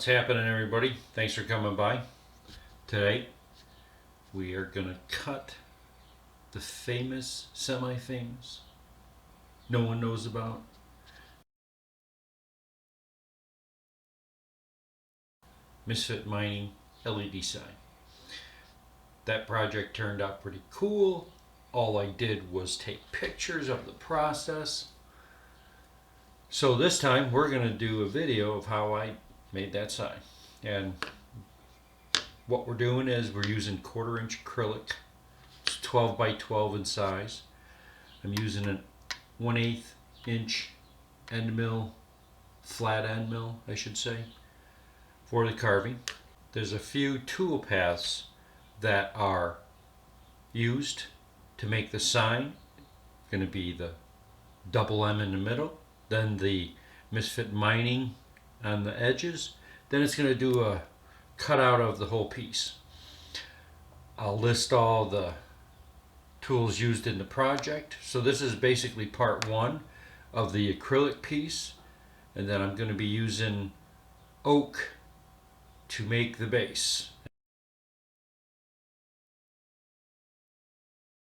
happening, everybody? Thanks for coming by. Today we are gonna cut the famous, semi-famous, no one knows about MisFit mining LED sign. That project turned out pretty cool. All I did was take pictures of the process. So this time we're gonna do a video of how I made that sign. And what we're doing is we're using 1/4" acrylic. It's 12 by 12 in size. I'm using an 1/8 inch end mill, flat end mill, I should say, for the carving. There's a few tool paths that are used to make the sign. It's going to be the double M in the middle, then the MisFit mining on the edges, then it's going to do a cutout of the whole piece. I'll list all the tools used in the project. So this is basically part one of the acrylic piece, and then I'm going to be using oak to make the base.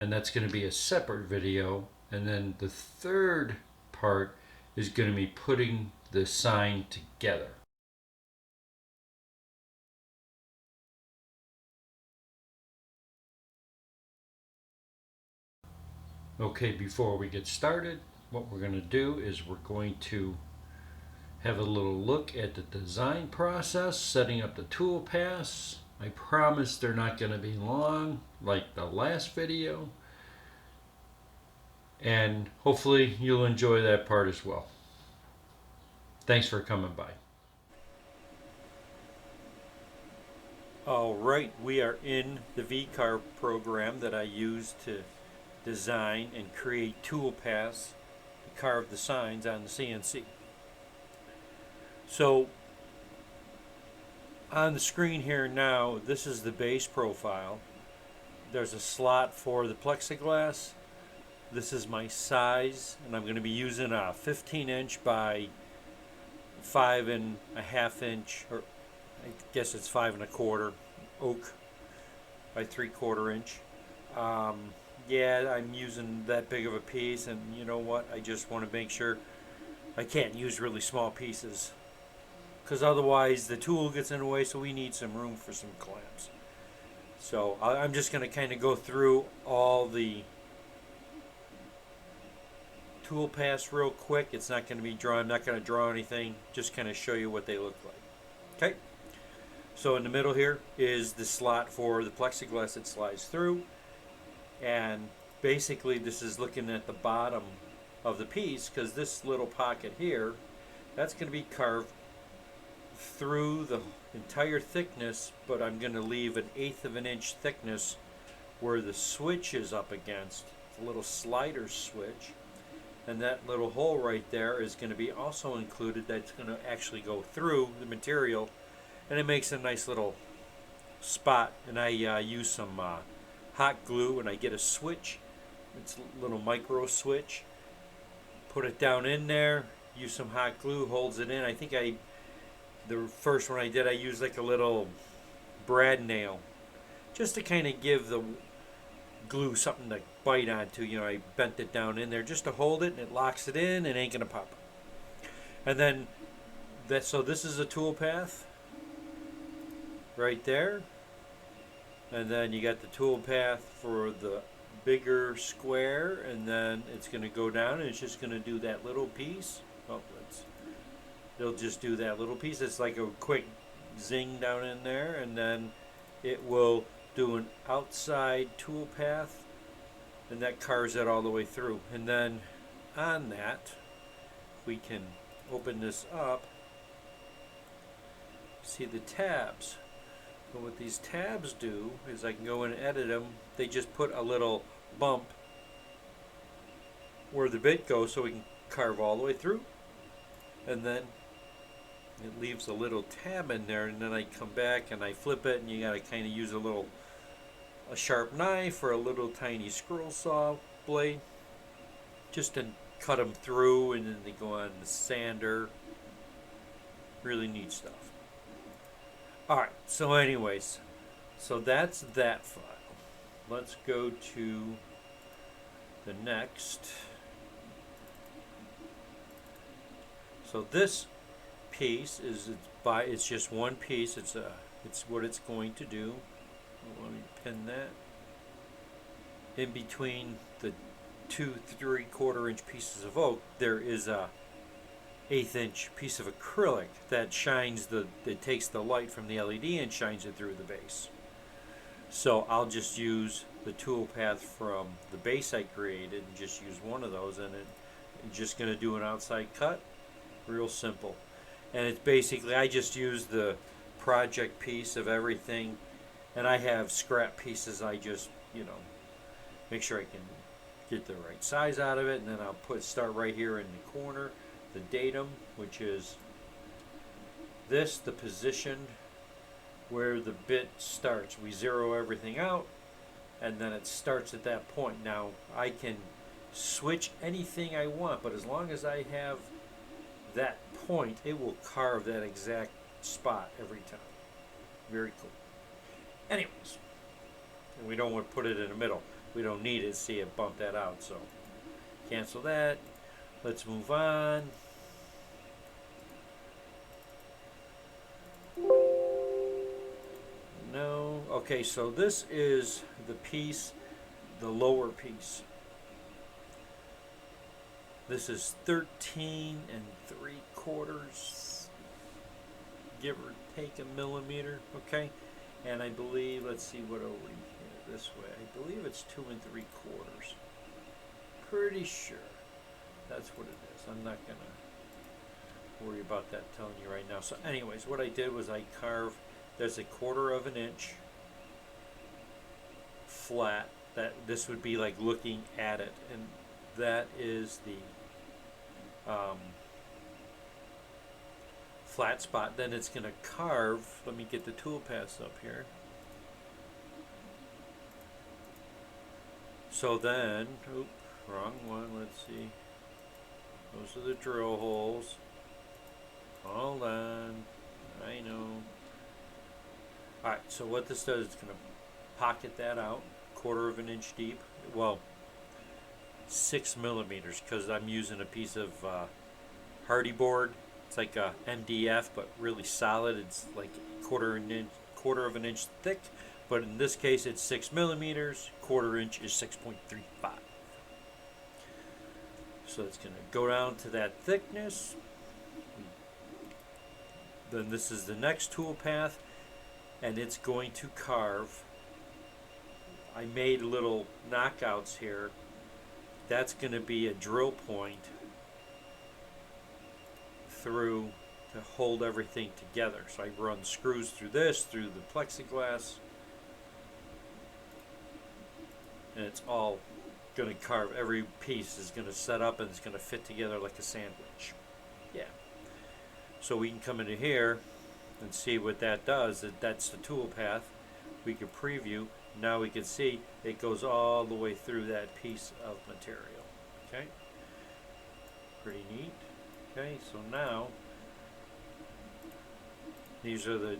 And that's going to be a separate video. And then the third part is going to be putting the sign together. Okay, before we get started, what we're going to do is we're going to have a little look at the design process, setting up the tool paths. I promise they're not going to be long like the last video, and hopefully you'll enjoy that part as well. Thanks for coming by. All right, we are in the VCAR program that I use to design and create tool paths to carve the signs on the CNC. So on the screen here now, this is the base profile. There's a slot for the plexiglass. This is my size, and I'm going to be using a 15" by 5.5 inch, or I guess it's 5 1/4 oak by 3/4 inch. Yeah, I'm using that big of a piece, and you know what? I just want to make sure I can't use really small pieces, because otherwise the tool gets in the way, so we need some room for some clamps. So I'm just going to kind of go through all the tool paths real quick. It's not going to be I'm not going to draw anything, just kind of show you what they look like. Okay, so in the middle here is the slot for the plexiglass that slides through. And basically this is looking at the bottom of the piece, because this little pocket here, that's going to be carved through the entire thickness, but I'm going to leave 1/8 inch thickness where the switch is up against. It's a little slider switch, and that little hole right there is going to be also included. That's going to actually go through the material, and it makes a nice little spot. And I use some hot glue, and I get a switch. It's a little micro switch. Put it down in there, use some hot glue, holds it in. I think the first one I did, I used like a little brad nail, just to kind of give the glue something to bite onto. You know, I bent it down in there just to hold it, and it locks it in, and it ain't gonna pop. And then so this is a tool path right there. And then you got the tool path for the bigger square, and then it's going to go down, and it's just going to do that little piece. Oh, they'll just do that little piece. It's like a quick zing down in there, and then it will do an outside tool path, and that carves it all the way through. And then on that, we can open this up. See the tabs. So what these tabs do is I can go in and edit them. They just put a little bump where the bit goes, so we can carve all the way through. And then it leaves a little tab in there, and then I come back and I flip it, and you gotta kind of use a sharp knife or a little tiny scroll saw blade just to cut them through, and then they go on the sander. Really neat stuff. Alright, so anyways, so that's that file. Let's go to the next. So this piece is it's just one piece. It's what it's going to do. Let me pin that. In between the 2 3/4 inch pieces of oak, there is a 1/8 inch piece of acrylic that shines it takes the light from the LED and shines it through the base. So I'll just use the tool path from the base I created and just use one of those, and I'm just going to do an outside cut, real simple. And it's basically, I just use the project piece of everything, and I have scrap pieces. I just, make sure I can get the right size out of it, and then I'll start right here in the corner, the datum, which is this, the position where the bit starts. We zero everything out, and then it starts at that point. Now I can switch anything I want, but as long as I have that point, it will carve that exact spot every time. Very cool. Anyways, and we don't want to put it in the middle. We don't need it. See it bump that out, so cancel that. Let's move on. No. Okay, so this is the piece, the lower piece. This is 13 3/4, give or take a millimeter. Okay, and I believe, let's see what over here this way. I believe it's 2 3/4. Pretty sure that's what it is. I'm not gonna worry about that telling you right now. So anyways, what I did was I carved, there's 1/4 inch flat, that this would be like looking at it, and that is the flat spot. Then it's going to carve, let me get the tool paths up here. So then, wrong one, let's see. Those are the drill holes. Hold on, I know. Alright, so what this does, it's going to pocket that out, 1/4 inch deep. Well, 6 millimeters, because I'm using a piece of hardy board. It's like a MDF, but really solid. It's like 1/4 inch thick, but in this case it's 6 millimeters. 1/4 inch is 6.35. So it's going to go down to that thickness. Then this is the next tool path, and it's going to carve. I made little knockouts here. That's going to be a drill point through to hold everything together. So I run screws through this, through the plexiglass, and it's all going to carve. Every piece is going to set up and it's going to fit together like a sandwich. Yeah. So we can come into here and see what that does. That's the tool path. We can preview. Now we can see it goes all the way through that piece of material. Okay, pretty neat. Okay, so now these are the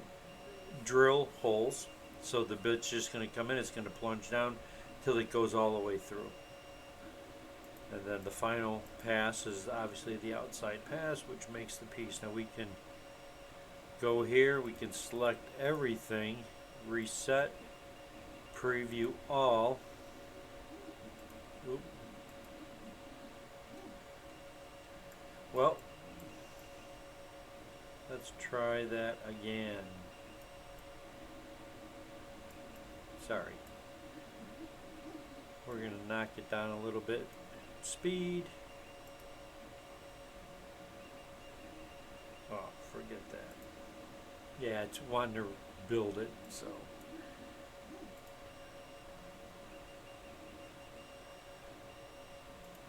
drill holes. So the bit's just going to come in, it's going to plunge down till it goes all the way through. And then the final pass is obviously the outside pass, which makes the piece. Now we can go here, we can select everything, reset, preview all. Oop. Well, let's try that again. Sorry. We're going to knock it down a little bit. Speed. Oh, forget that. Yeah, it's wanting to build it, so.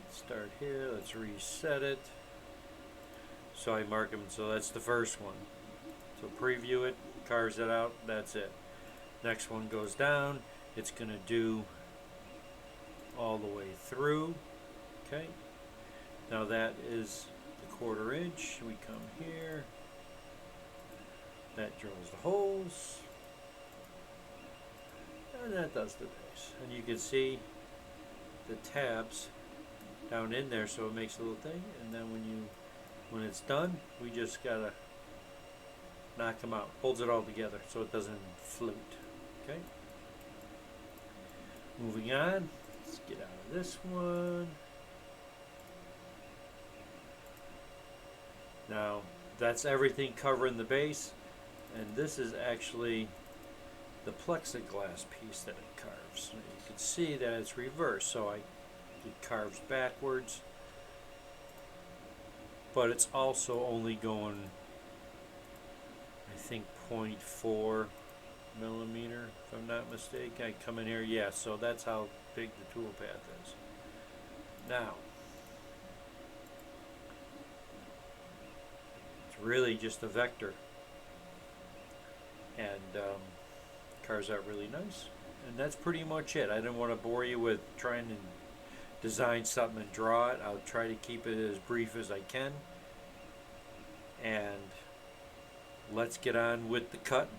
Let's start here. Let's reset it. So I mark them. So that's the first one. So preview it, carves it out. That's it. Next one goes down. It's going to do all the way through. Okay. Now that is the 1/4 inch. We come here. That drills the holes. And that does the base. And you can see the tabs down in there, so it makes a little thing. And then when it's done, we just gotta knock them out. Holds it all together so it doesn't float. Okay. Moving on. Let's get out of this one. Now that's everything covering the base, and this is actually the plexiglass piece that it carves. And you can see that it's reversed, so it carves backwards, but it's also only going, I think, 0.4 millimeter, if I'm not mistaken. I come in here, yeah, so that's how big the tool path is. Now, it's really just a vector, and carves out really nice. And that's pretty much it. I didn't want to bore you with trying to design something and draw it. I'll try to keep it as brief as I can. And let's get on with the cutting.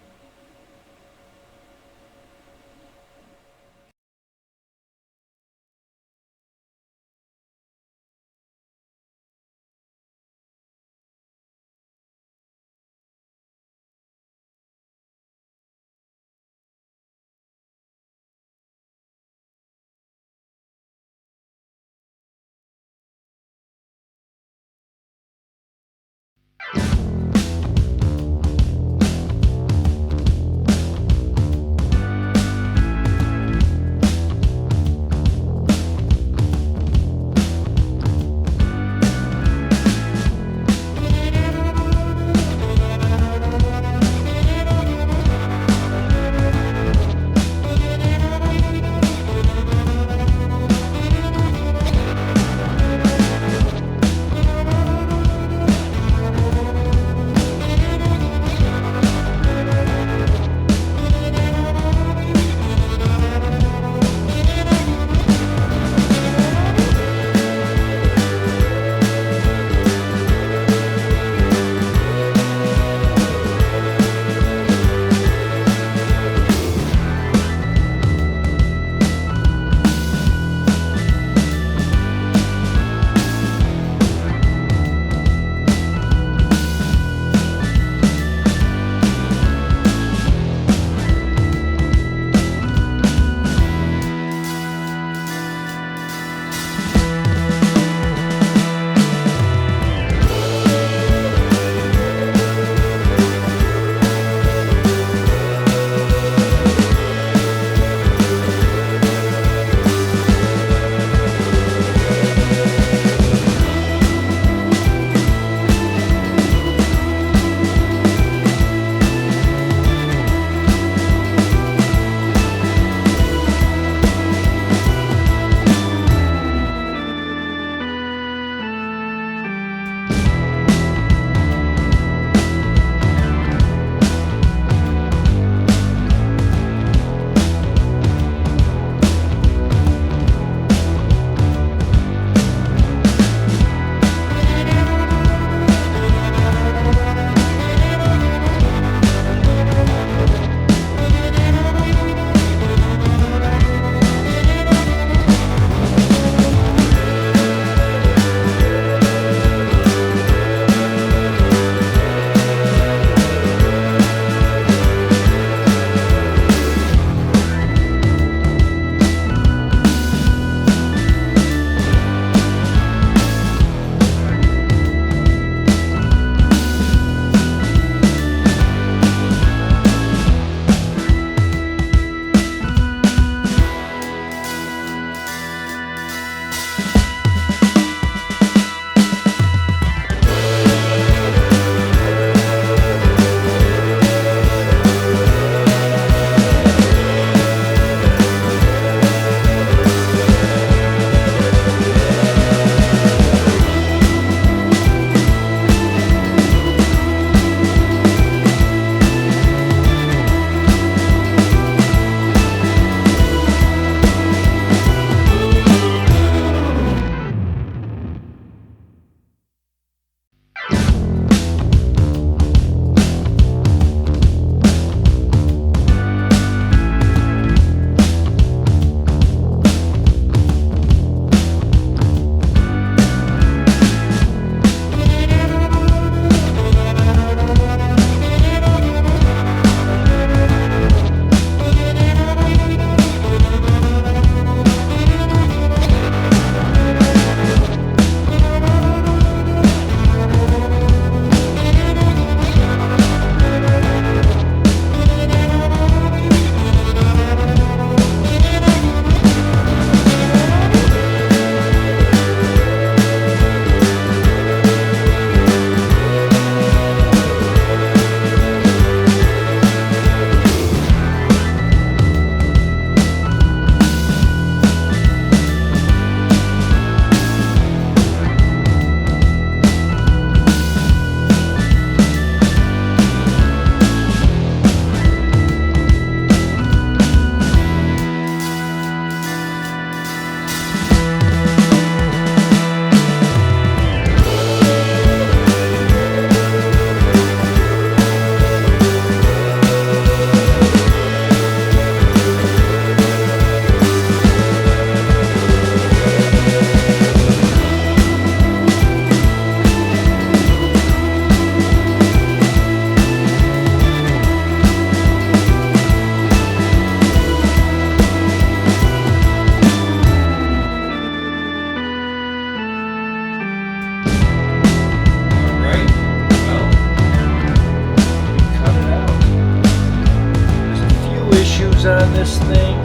this thing.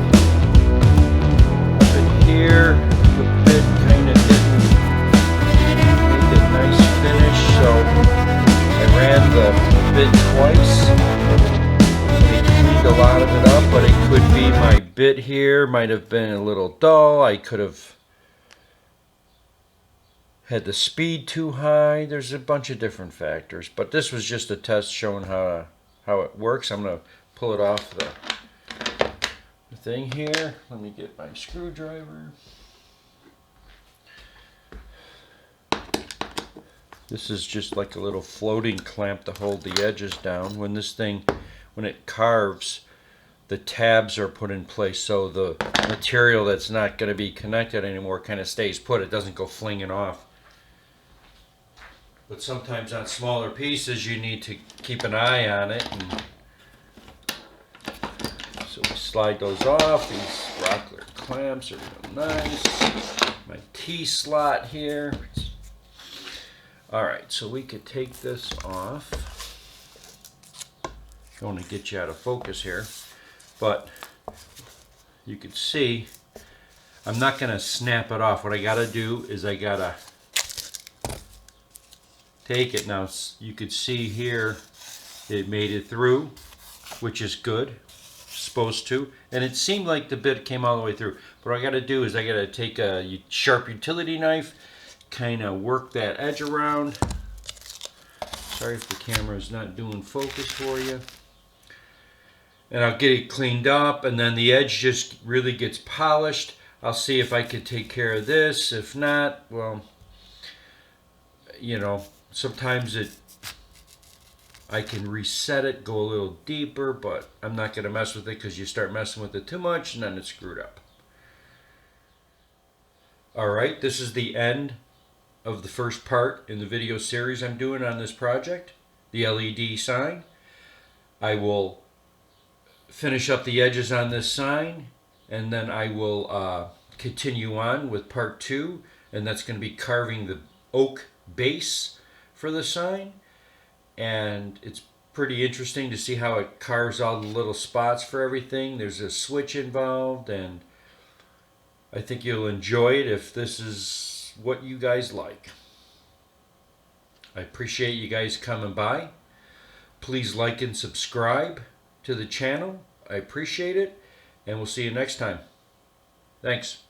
Up in here, the bit kind of didn't make a nice finish, so I ran the bit twice. They cleaned a lot of it up, but it could be my bit here might have been a little dull. I could have had the speed too high. There's a bunch of different factors, but this was just a test showing how it works. I'm going to pull it off the thing here. Let me get my screwdriver. This is just like a little floating clamp to hold the edges down. When it carves, the tabs are put in place so the material that's not going to be connected anymore kind of stays put. It doesn't go flinging off. But sometimes on smaller pieces you need to keep an eye on it. And so we slide those off. These Rockler clamps are real nice. My T-slot here. Alright, so we could take this off. Don't want to get you out of focus here. But you can see I'm not going to snap it off. What I got to do is I got to take it. Now you could see here it made it through, which is good, supposed to, and it seemed like the bit came all the way through. But what I got to do is I got to take a sharp utility knife, kind of work that edge around. Sorry if the camera is not doing focus for you. And I'll get it cleaned up, and then the edge just really gets polished. I'll see if I can take care of this. If not, well, you know, sometimes I can reset it, go a little deeper, but I'm not going to mess with it because you start messing with it too much and then it's screwed up. Alright, this is the end of the first part in the video series I'm doing on this project, the LED sign. I will finish up the edges on this sign, and then I will continue on with part 2, and that's going to be carving the oak base for the sign. And it's pretty interesting to see how it carves all the little spots for everything. There's a switch involved, and I think you'll enjoy it if this is what you guys like. I appreciate you guys coming by. Please like and subscribe to the channel. I appreciate it, and we'll see you next time. Thanks.